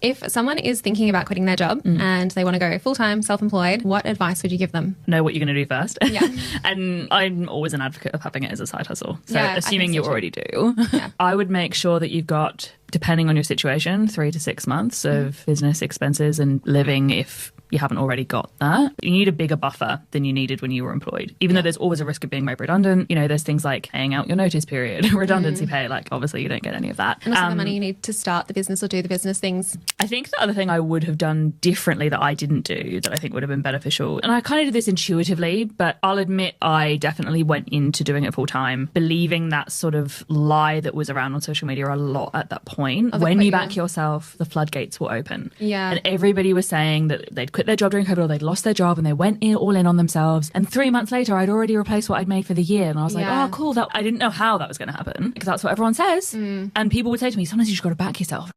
If someone is thinking about quitting their job and they want to go full-time, self-employed, what advice would you give them? Know what you're going to do first. Yeah. And I'm always an advocate of having it as a side hustle. So Yeah, assuming you already do, Yeah. I would make sure that you've got, depending on your situation, 3 to 6 months of business expenses and living if you haven't already got that. You need a bigger buffer than you needed when you were employed. Even though there's always a risk of being made redundant, you know, there's things like paying out your notice period, redundancy pay, like obviously you don't get any of that. And also the money you need to start the business or do the business things. I think the other thing I would have done differently that I didn't do that I think would have been beneficial, and I kind of did this intuitively, but I'll admit I definitely went into doing it full time, believing that sort of lie that was around on social media a lot at that point. When you back yourself, the floodgates will open. Yeah. And everybody was saying that they'd quit their job during COVID or they'd lost their job and they went all in on themselves. And 3 months later, I'd already replaced what I'd made for the year. And I was like, oh, cool. I didn't know how that was going to happen because that's what everyone says. And people would say to me, sometimes you just got to back yourself.